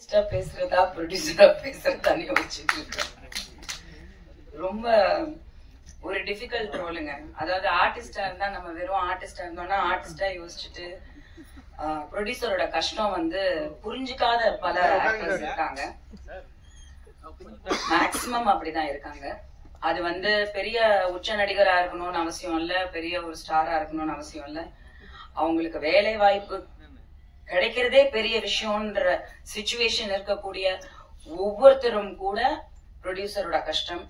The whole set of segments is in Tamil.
ஆர்டிஸ்டா பேசுறதா ப்ரொடியூசரா பேசுறதான்னு யோசிச்சுட்டு இருக்கேன். ரொம்ப ஒரு டிஃபிகல்ட் ரோலுங்க. அதாவது ஆர்டிஸ்டா இருந்தா நம்ம வெறும் ஆர்டிஸ்டா இருந்தோம்னா ஆர்டிஸ்டா யோசிச்சுட்டு ப்ரொடியூசரோட கஷ்டம் வந்து புரிஞ்சுக்காத பல ஆக்டர்ஸ் இருக்காங்க. மேக்சிமம் அப்படிதான் இருக்காங்க. அது வந்து பெரிய உச்ச நடிகரா இருக்கணும்னு அவசியம் இல்ல, பெரிய ஒரு ஸ்டாரா இருக்கணும்னு அவசியம் இல்ல. அவங்களுக்கு வேலை வாய்ப்பு கிடைக்கிறதே பெரிய விஷயம்ன்ற சிச்சுவேஷன் இருக்கக்கூடிய ஒவ்வொருத்தரும் கூட ப்ரொடியூசரோட கஷ்டம்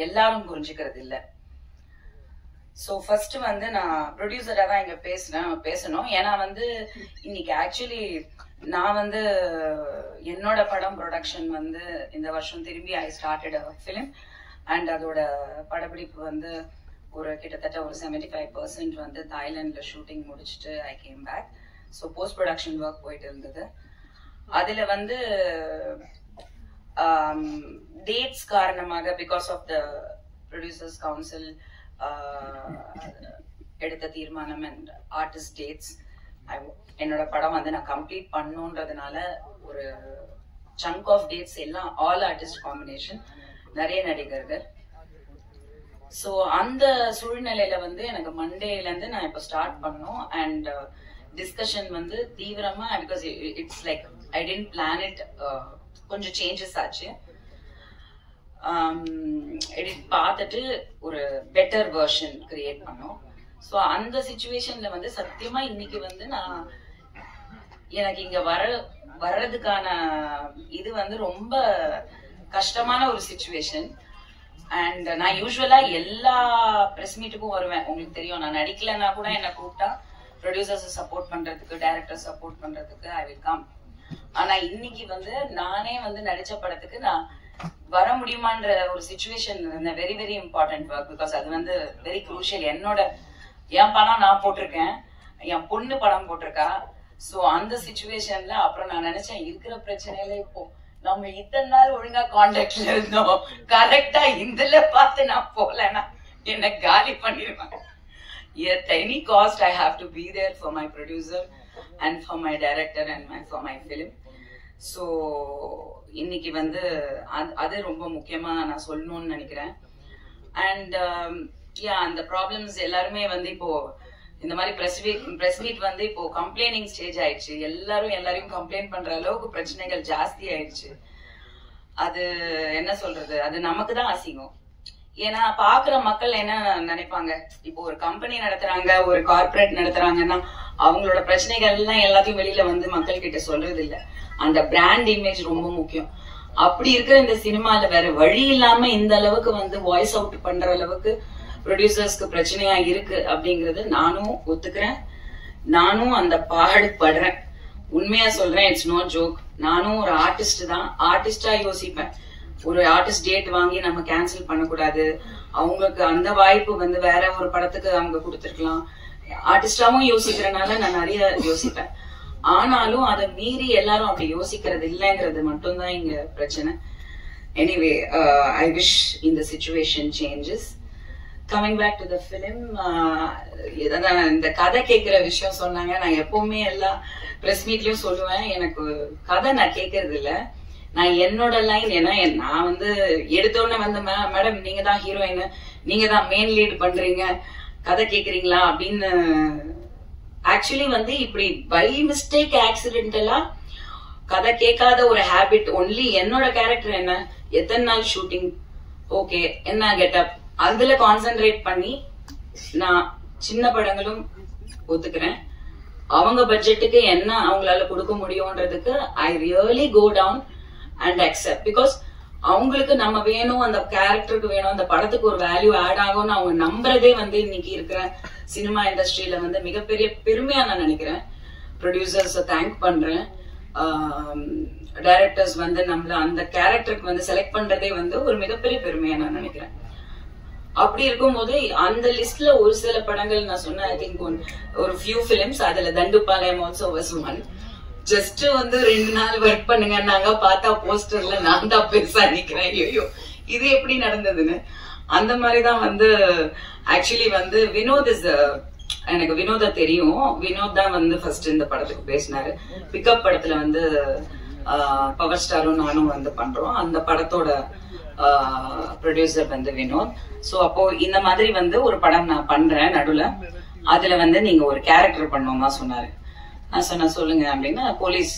எல்லாரும் புரிஞ்சுக்கிறது இல்ல. சோ ஃபர்ஸ்ட் வந்து நான் ப்ரொடியூசரா தான் இங்க பேசணும். ஏன்னா வந்து இன்னைக்கு ஆக்சுவலி நான் வந்து என்னோட படம் ப்ரொடக்ஷன் வந்து இந்த வருஷம் திரும்பி I started a film and அதோட படப்பிடிப்பு வந்து ஒரு கிட்டத்தட்ட ஒரு 75% வந்து தாய்லாந்துல ஷூட்டிங் முடிச்சுட்டு I came back. So post production work போயிட்டு இருந்தது. அதுல வந்து டேட்ஸ் காரணமாக because of the producers council எடுத்த தீர்மானம் அண்ட் ஆர்டிஸ்ட் டேட்ஸ், என்னோட படம் வந்து நான் கம்ப்ளீட் பண்ணுன்றதுனால ஒரு சங்க் ஆஃப் டேட்ஸ் எல்லாம் ஆல் ஆர்டிஸ்ட் காம்பினேஷன், நிறைய நடிகர்கள். ஸோ அந்த சூழ்நிலையில வந்து எனக்கு மண்டேல இருந்து நான் இப்போ ஸ்டார்ட் பண்ணோம் அண்ட் டிஸ்கஷன் வந்து தீவிரமா, because it's like I didn't plan it, கொஞ்சம் சேஞ்சஸ் ஆச்சு. எடிட் பார்த்துட்டு ஒரு பெட்டர் வெர்ஷன் கிரியேட் பண்ணோம். ஸோ அந்த சிச்சுவேஷன்ல வந்து சத்தியமா இன்னைக்கு வந்து நான் எனக்கு இங்க வர்றதுக்கான இது வந்து ரொம்ப கஷ்டமான ஒரு சிச்சுவேஷன். அண்ட் நான் யூஸ்வலா எல்லா பிரஸ் மீட்டுக்கும் வருவேன். உங்களுக்கு தெரியும், நான் நடிக்கலன்னா கூட என்ன கூப்பிட்டா ப்ரொடியூசர்ஸ் சப்போர்ட் பண்றதுக்கு, டைரக்டர் சப்போர்ட் பண்றதுக்கு ஐ வில் கம். ஆனா இன்னைக்கு வந்து நானே வந்து நடிச்ச படத்துக்கு நான் வர முடியுமான்ற ஒரு situation very very important work. Because அது வந்து வெரி குரூஷியல். என் படம் நான் போட்டிருக்கேன், என் பொண்ணு படம் போட்டிருக்கா. சோ அந்த சிச்சுவேஷன்ல அப்புறம் நான் நினைச்சேன், இருக்கிற பிரச்சனையில இப்போ நம்ம இத்தனை நாள் ஒழுங்கா கான்டாக்ட்ல இருந்தோம், கரெக்டா இதுல பார்த்து நான் போலன்னா என்ன காலி பண்ணிருவாங்க. At any cost I have to be there for my producer and for my director and for my film. So இன்னைக்கு வந்து அது ரொம்ப முக்கியமா நான் சொல்லணும்னு நினைக்கிறேன். அண்ட் அந்த ப்ராப்ளம்ஸ் எல்லாருமே வந்து இப்போ இந்த மாதிரி பிரஸ் மீட் வந்து இப்போ கம்ப்ளைனிங் ஸ்டேஜ் ஆயிடுச்சு. எல்லாரையும் கம்ப்ளைண்ட் பண்ற அளவுக்கு பிரச்சனைகள் ஜாஸ்தி ஆயிடுச்சு. அது என்ன சொல்றது, அது நமக்கு தான் அசிங்கம். ஏன்னா பாக்குற மக்கள் என்ன நினைப்பாங்க, இப்போ ஒரு கம்பெனி நடத்துறாங்க, ஒரு கார்பரேட் நடத்துறாங்கன்னா அவங்களோட பிரச்சனைகள் எல்லாம் எல்லாத்தையும் வெளியில வந்து மக்கள் கிட்ட சொல்றது இல்ல. அந்த பிராண்ட் இமேஜ் ரொம்ப முக்கியம். அப்படி இருக்கிற இந்த சினிமால வேற வழி இல்லாம இந்த அளவுக்கு வந்து வாய்ஸ் அவுட் பண்ற அளவுக்கு ப்ரொடியூசர்ஸ்க்கு பிரச்சனையா இருக்கு அப்படிங்கறது நானும் ஒத்துக்கிறேன். நானும் அந்த பாடுபடுறேன். உண்மையா சொல்றேன், இட்ஸ் நோ ஜோக். நானும் ஒரு ஆர்டிஸ்ட் தான். ஆர்டிஸ்டா யோசிப்பேன், ஒரு ஆர்டிஸ்ட் டேட் வாங்கி நம்ம கேன்சல் பண்ணக்கூடாது, அவங்களுக்கு அந்த வாய்ப்பு வந்து வேற ஒரு படத்துக்கு அவங்க கொடுத்துருக்கலாம். ஆர்டிஸ்டாவும் யோசிக்கிறனால நான் நிறைய யோசிப்பேன். ஆனாலும் அதை மீறி எல்லாரும் அப்படி யோசிக்கிறது இல்லைங்கிறது மட்டும்தான் இங்க பிரச்சனை. எனிவே ஐ விஷ் இந்த situation changes. Coming back to the film, இந்த கதை கேட்கிற விஷயம் சொன்னாங்க. நான் எப்பவுமே எல்லா பிரஸ் மீட்லயும் சொல்லுவேன், எனக்கு கதை நான் கேட்கறது இல்ல, நான் என்னோட லைன். ஏன்னா நான் வந்து எடுத்தோடனே வந்து மேடம் நீங்க தான் ஹீரோயின், நீங்க தான் மெயின் லீட் பண்றீங்க, கதை கேக்குறீங்களா அப்படின்னு. ஆக்சுவலி வந்து இப்படி பை மிஸ்டேக் ஆக்சிடென்டலா கதை கேட்காத ஒரு ஹேபிட் ஒன்லி. என்னோட கேரக்டர் என்ன, எத்தனை நாள் ஷூட்டிங், ஓகே என்ன கெட்டப், அதுல கான்சென்ட்ரேட் பண்ணி நான் சின்ன படங்களும் ஒத்துக்கிறேன். அவங்க பட்ஜெட்டுக்கு என்ன அவங்களால கொடுக்க முடியும்ன்றதுக்கு I really go down and accept. Because அவங்களுக்கு நம்ம வேணும், அந்த கேரக்டருக்கு வேணும், அந்த படத்துக்கு ஒரு வேல்யூ ஆட் ஆகும்னு அவங்க நம்புறதே வந்து இன்னைக்கு இருக்கிற சினிமா இண்டஸ்ட்ரியில வந்து மிகப்பெரிய பெருமையா நான் நினைக்கிறேன். ப்ரொடியூசர்ஸ் தேங்க் பண்றேன். டைரக்டர்ஸ் வந்து நம்மள அந்த கேரக்டருக்கு வந்து செலக்ட் பண்றதே வந்து ஒரு மிகப்பெரிய பெருமையா நான் நினைக்கிறேன். அப்படி இருக்கும்போது அந்த லிஸ்ட்ல ஒரு சில படங்கள் நான் சொன்னேன், ஐ திங்க் ஒரு ஃபியூ பிலிம்ஸ், அதுல Thandupalayam also was one. Just வந்து 2 நாள் ஒர்க் பண்ணுங்க, பார்த்தா போஸ்டர்ல நான் தான் பெருசா நிக்கிறேன், ஐயோ இது எப்படி நடந்ததுன்னு. அந்த மாதிரிதான் வந்து ஆக்சுவலி வந்து வினோத் இஸ், எனக்கு வினோத தெரியும். வினோத் தான் வந்து ஃபர்ஸ்ட் இந்த படத்துக்கு பேசினாரு. பிக்கப் படத்துல வந்து பவர் ஸ்டாரும் நானும் வந்து பண்றோம். அந்த படத்தோட ப்ரொடியூசர் வந்து வினோத். சோ அப்போ இந்த மாதிரி வந்து ஒரு படம் நான் பண்றேன் நடுவுல, அதுல வந்து நீங்க ஒரு கேரக்டர் பண்ணோமா சொன்னாரு. நான் சொன்னேன் சொல்லுங்க அப்படின்னு. போலீஸ்,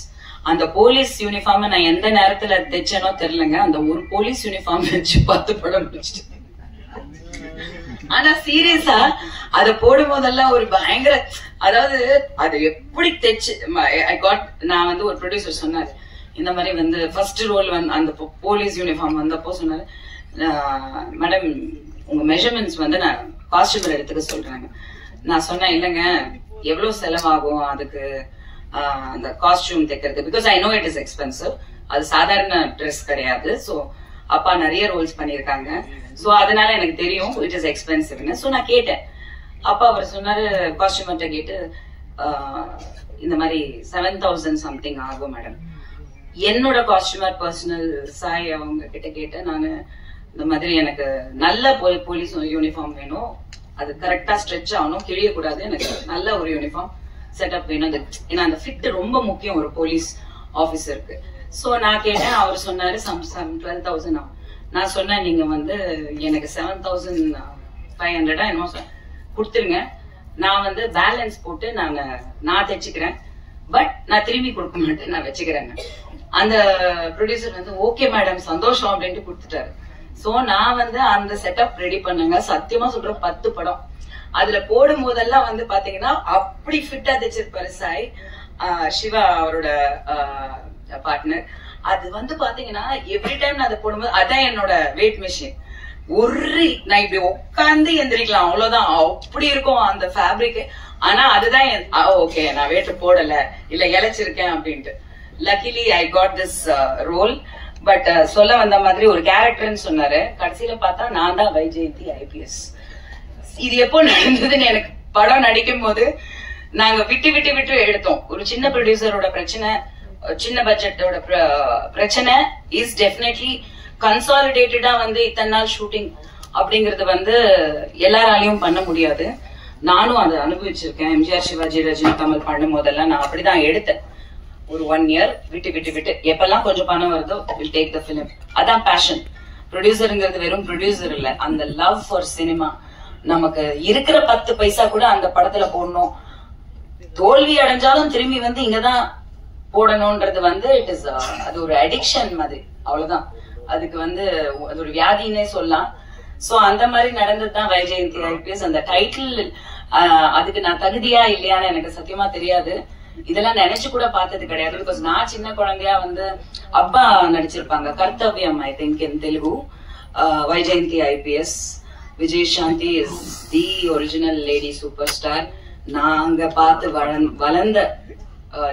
அந்த போலீஸ் யூனிஃபார்ம் நான் எந்த நேரத்துல தைச்சனோ தெரியலங்க, அந்த ஒரு போலீஸ் யூனிஃபார்ம் வச்சு 10 படம் முடிச்சிட்டேன். ஆனா சீரியஸா அத போடும் போதெல்லாம் ஒரு பயங்கர, அதாவது அது எப்படி தைச்சு நான் வந்து ஒரு ப்ரொடியூசர் சொன்னாரு இந்த மாதிரி வந்து ஃபர்ஸ்ட் ரோல் வந்து அந்த போலீஸ் யூனிஃபார்ம் வந்தப்போ சொன்னாரு, மேடம் உங்க மெஷர்மெண்ட்ஸ் வந்து நான் காஸ்டியூமர் எடுத்துக்க சொல்றாங்க. நான் சொன்னேன் இல்லைங்க எவ்வளவு செலவாகும் அதுக்கு அந்த காஸ்டியூம் தைக்கிறது, because I know it is expensive, அது சாதாரண ட்ரெஸ் கிடையாது. சோ அப்பா நிறைய ரோல்ஸ் பண்ணிருக்காங்க, சோ அதனால எனக்கு தெரியும் இட் இஸ் எக்ஸ்பென்சிவ்னு. சோ நான் கேட்டேன். அப்பா அவர் சொன்னாரு, காஸ்டியூமர்ட்ட கேட்டு இந்த மாதிரி 7,000 சம்திங் ஆகும் மேடம். என்னோட காஸ்டியூமர் பர்சனல் சாய் அவங்க கிட்ட கேட்டேன் நானு, இந்த மாதிரி எனக்கு நல்ல போலீஸ் யூனிஃபார்ம் வேணும், அது கரெக்டா ஸ்ட்ரெச் ஆகணும், கிழியக்கூடாது, எனக்கு நல்ல ஒரு யூனிஃபார்ம் செட்டப் வேணும், ஏன்னா அந்த ஃபிட் ரொம்ப முக்கியம் ஒரு போலீஸ் ஆபீசருக்கு. சோ நான் கேட்டேன். அவர் சொன்னாரு 12,000 ஆகும். நான் சொன்னேன் நீங்க வந்து எனக்கு 7,500 என்னமோ கொடுத்துருங்க, நான் வந்து பேலன்ஸ் போட்டு நான் தைச்சுக்கிறேன், பட் நான் திரும்பி கொடுக்க மாட்டேன், நான் வச்சுக்கிறேன். அந்த ப்ரொடியூசர் வந்து ஓகே மேடம் சந்தோஷம் அப்படின்ட்டு கொடுத்துட்டாரு. சோ நான் வந்து அந்த செட்டப் ரெடி பண்ணுங்க, சத்தியமா சொல்றேன் 10 படம் அதுல போடும் போதெல்லாம் வந்து பாத்தீங்கன்னா அப்படி ஃபிட்டா தைச்சிருப்பாரு சாய். சிவா அவரோட பார்ட்னர். அது வந்து பாத்தீங்கன்னா எவ்ரி டைம் நான் அதை போடும்போது அதான் என்னோட வெயிட் மிஷின். நான் இப்படி உட்காந்து எந்திரிக்கலாம் அவ்வளவுதான், அப்படி இருக்கும் அந்த ஃபேப்ரிக். ஆனா அதுதான் ஓகே நான் வெயிட் போடல இல்ல இழைச்சிருக்கேன் அப்படின்ட்டு. Luckily I got this role. But சொல்ல வந்த மாதிரி ஒரு கேரக்டர்னு சொன்னாரு, கடைசியில பார்த்தா நான் தான் வைஜெயந்தி ஐபிஎஸ். இது எப்போ நடந்ததுன்னு எனக்கு படம் நடிக்கும் போது நாங்க விட்டு விட்டு விட்டு எடுத்தோம். ஒரு சின்ன ப்ரொடியூசரோட பிரச்சனை, சின்ன பட்ஜெட்டோட பிரச்சனை இஸ் டெஃபினெட்லி கன்சாலிடேட்டடா வந்து இத்தனை நாள் ஷூட்டிங் அப்படிங்கறது வந்து எல்லாராலையும் பண்ண முடியாது. நானும் அதை அனுபவிச்சிருக்கேன். எம்ஜிஆர், சிவாஜி, ரஜினி, கமல் பண்ணும் போதெல்லாம் நான் அப்படிதான் எடுத்தேன். ஒரு 1 year விட்டு விட்டு விட்டு எப்பெல்லாம் கொஞ்சம் பணம் வருதோ வில் டேக் த பிலிம். அதான் பேஷன். ப்ரொடியூசருங்கிறது வெறும் ப்ரொடியூசர் இல்ல, அந்த லவ் ஃபார் சினிமா. நமக்கு இருக்கிற 10 பைசா கூட அந்த படத்துல போடணும், தோல்வி அடைஞ்சாலும் திரும்பி வந்து இங்கதான் போடணும்ன்றது வந்து இட் இஸ் அது ஒரு அடிக்ஷன் மாதிரி, அவ்வளவுதான். அதுக்கு வந்து அது ஒரு வியாதினே சொல்லலாம். சோ அந்த மாதிரி நடந்ததுதான் வைஜெயந்தி ஐபிஎஸ். அந்த டைட்டில் அதுக்கு நான் தகுதியா இல்லையான்னு எனக்கு சத்தியமா தெரியாது. இதெல்லாம் நினைச்சு கூட பார்த்தது கிடையாது. பிகாஸ் நான் சின்ன குழந்தையா வந்து அப்பா நடிச்சிருப்பாங்க Kartavyam, I think in Telugu. Vyjayanthi IPS, Vijayashanti is the original lady super star. நாங்க பார்த்து வளர்ந்த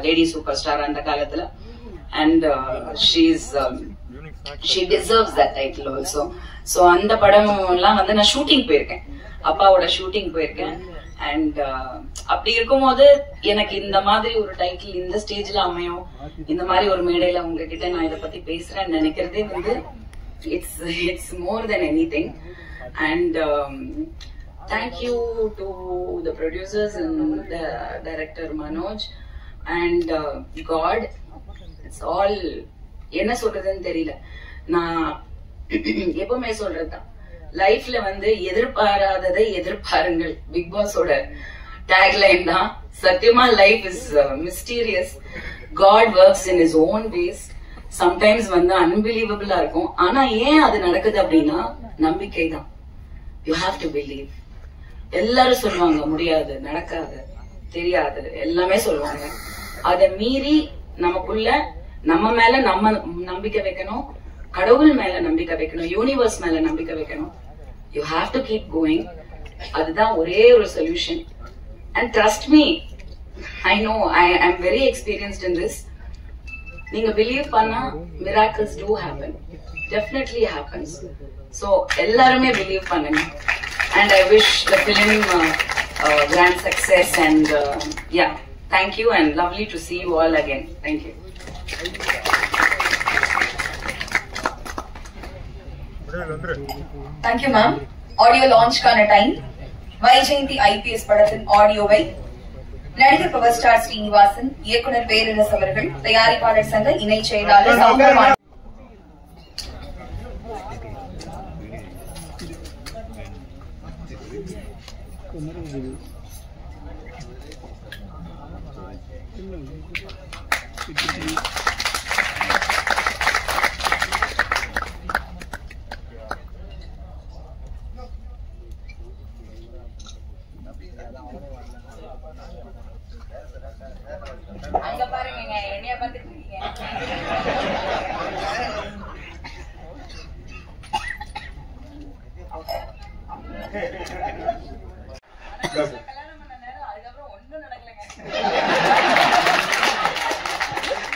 லேடி சூப்பர் ஸ்டார் அந்த காலத்துல. And she deserves that title also. So அந்த படம் எல்லாம் வந்து நான் ஷூட்டிங் போயிருக்கேன், அப்பாவோட ஷூட்டிங் போயிருக்கேன். அண்ட் அப்படி இருக்கும்போது எனக்கு இந்த மாதிரி ஒரு டைட்டில் இந்த ஸ்டேஜ்ல அமையும், இந்த மாதிரி ஒரு மேடையில உங்ககிட்ட நான் இதை பத்தி பேசுறேன்னு நினைக்கிறதே வந்து it's more then anything. And thank you to the producers and the director Manoj and God. It's all என்ன சொல்றதுன்னு தெரியல. நான் எப்பவுமே சொல்றதுதான், லைஃப்ல வந்து எதிர்பாராததை எதிர்பாருங்கள், பிக் பாஸோட டேக்லைன் தான். சத்தியமா life is mysterious. God works in his own ways. Sometimes வந்து அன்பிலீவபிளா இருக்கும். ஆனா ஏன் அது நடக்குது அப்படின்னா நம்பிக்கை தான். You have to believe. எல்லாரும் சொல்லுவாங்க முடியாது, நடக்காது, தெரியாது, எல்லாமே சொல்லுவாங்க. அதை மீறி நமக்குள்ள நம்ம மேல நம்ம நம்பிக்கை வைக்கணும், கடவுள் மேல நம்பிக்கை வைக்கணும், யூனிவர்ஸ் மேல நம்பிக்கை வைக்கணும். You have to keep going. அதுதான் ஒரே ஒரு solution. And trust me, I know, I am very experienced in this. நீங்க பிலீவ் பண்ணா miracles do happen, definitely happens. So எல்லாருமே பிலீவ் பண்ணுங்க. And I wish the film grand success. And yeah, thank you and lovely to see you all again. Thank you. Thank you ma'am. Audio launch kana time. Vyjayanthi IPS படத்தின் ஆடியோவை நடிகர் பவர் ஸ்டார் ஸ்ரீனிவாசன், இயக்குனர் பேரரசு அவர்கள், தயாரிப்பாளர் சங்க இணை செயலாளர் சௌந்தரராஜன் அங்க பாருங்க என்னைய பார்த்துட்டு இருக்கீங்க.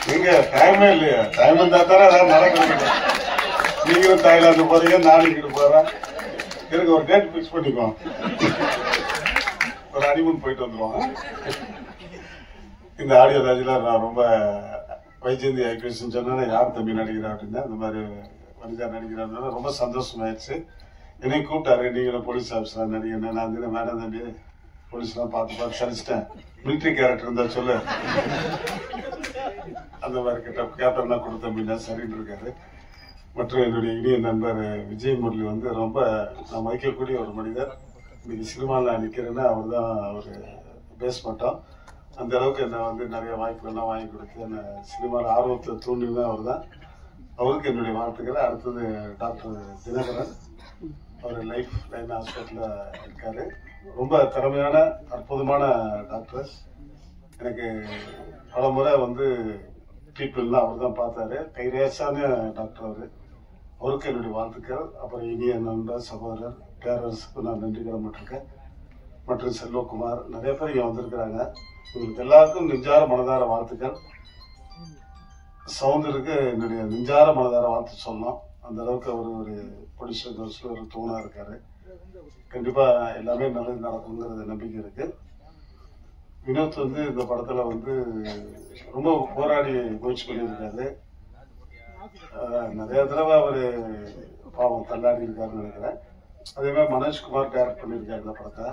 நீங்க டைமே இல்லையா? டைம் இருந்தா தானே அதான் நடக்குது. நீங்களும் தாய்லாந்து போறீங்க, நானும் இங்கிட்டு போறேன். எனக்கு ஒரு டேட் பிக்ஸ் பண்ணிக்கோ, ஒரு ஹனிமூன் போயிட்டு வந்துருவோம். இந்த ஆடியோ ராஜில நான் ரொம்ப வைஜெயந்தி ஐபிஎஸ் சொன்னா யார் தம்பி நடிக்கிறா அப்படின்னா இந்த மாதிரி வனிதா நடிக்கிறாங்க. ரொம்ப சந்தோஷமாயிடுச்சு. என்னையும் கூப்பிட்டாரு, நீங்களும் போலீஸ் ஆஃபீஸரா நடிகை. நான் வேணாம் தம்பி, போலீஸ்லாம் பார்த்து சரிச்சிட்டேன், மிலிட்ரி கேரக்டர் இருந்தா சொல்லு, அந்த மாதிரி கேப்டன்னா கொடுத்த அப்படின்னா சரின்னு இருக்காரு. மற்றும் என்னுடைய இனிய நண்பர் விஜய் முரளி வந்து ரொம்ப நான் மதிக்கக்கூடிய ஒரு மனிதர். இன்னைக்கு சினிமாவில் நான் நிற்கிறேன்னா அவர் தான் ஒரு பேஸ் மட்டும். அந்த அளவுக்கு என்ன வந்து நிறைய வாய்ப்புகள்லாம் வாங்கி கொடுத்து என்ன சினிமாவில் ஆர்வத்தை தூண்டினா அவர் தான். அவருக்கு என்னுடைய வாழ்த்துக்கள். அடுத்தது டாக்டர் தினகரன், அவர் லைஃப் லைன் ஹாஸ்பிட்டலில் இருக்காரு. ரொம்ப திறமையான அற்புதமான டாக்டர். எனக்கு பல முறை வந்து ட்ரீட்மெண்ட்லாம் அவர் தான் பார்த்தாரு. கைரேசான டாக்டர் அவர். அவருக்கு என்னுடைய வாழ்த்துக்கள். அப்புறம் இனிய நண்பர் சகோதரர் பேரரசுக்கு நான் நன்றி கடன்பட்டிருக்கேன். மற்றும் செல்வகுமார், நிறைய பேர் இங்கே வந்திருக்கிறாங்க. உங்களுக்கு எல்லாருக்கும் நெஞ்சார மனதார வாழ்த்துக்கள். சவுந்தருக்கு என்னுடைய நெஞ்சார மனதார வாழ்த்து சொல்லலாம். அந்த அளவுக்கு அவர் ஒரு ப்ரொடியூசர் ஒரு தூணா இருக்காரு. கண்டிப்பா எல்லாமே நல்லது நடக்குங்கிறது நம்பிக்கை இருக்கு. வினோத் வந்து இந்த படத்துல வந்து ரொம்ப போராடி முயற்சி பண்ணியிருக்காரு. நிறைய தடவை அவரு பாவம் தள்ளாடி இருக்காருன்னு நினைக்கிறேன். அதே மாதிரி மனோஜ்குமார் டைரக்ட் பண்ணியிருக்காரு இந்த படத்தை.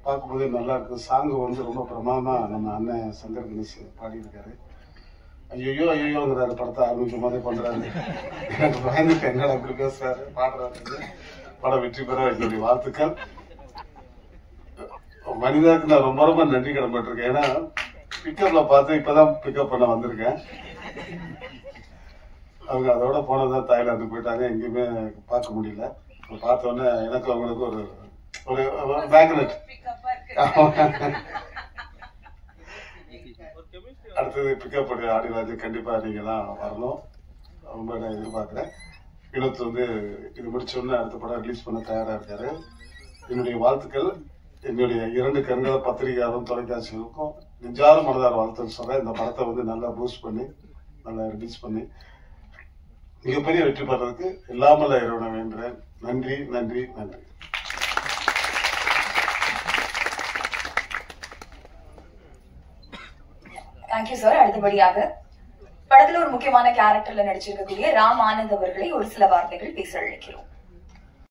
பார்க்கும்போதே நல்லா இருக்கு. சாங்கு வந்து ரொம்ப பிரமாதமா நம்ம அண்ணன் சங்கர் கணேஷ் பாடியிருக்காரு. ஐயோ ஐயோங்கிறாரு, படத்தை ஆரம்பிக்கும் போதே பண்றாரு. எனக்கு பயந்துட்டு என்னடா அப்படி பேசுறாரு பாடுறாரு. படம் வெற்றி பெற என்னுடைய வாழ்த்துக்கள். மனிதாக்கு நான் ரொம்ப ரொம்ப நன்றி கடன்பட்டிருக்கேன். ஏன்னா பிக்கப்ல பார்த்து இப்பதான் பிக்கப் பண்ண வந்திருக்கேன். அவங்க அதோட போனதான் தாய்லாந்து போயிட்டாங்க, எங்கேயுமே பார்க்க முடியல. பார்த்த உடனே எனக்கு அவங்களுக்கு ஒரு ஒரு மேக்னெட். அடுத்தது பிக்கப் பண்ணி ஆடிராஜ் கண்டிப்பா நீங்கெல்லாம் வரணும், ரொம்ப நான் எதிர்பார்க்கிறேன். வினோத் வந்து இது முடிச்ச உடனே அடுத்த படம் ரிலீஸ் பண்ண தயாரா இருக்காரு. என்னுடைய வாழ்த்துக்கள். என்னுடைய 2 கண்கள பத்திரிகையாளரும் தொலைக்காட்சிகளுக்கும் நெஞ்சார மனதார வாழ்த்துக்கள் சொல்றேன். இந்த படத்தை வந்து நல்லா பூஸ்ட் பண்ணி நல்லா ரிலீஸ் பண்ணி மிகப்பெரிய வெற்றி பெறதுக்கு எல்லாமல்ல இறைவனை வேண்டுறேன். நன்றி நன்றி நன்றி. Thank you sir. அடுத்தபடியாக படத்துல ஒரு முக்கியமான கேரக்டர்ல நடிச்சிருக்கக்கூடிய ராம் ஆனந்த் அவர்களை ஒரு சில வார்த்தைகள் பேச அழைக்கிறோம்.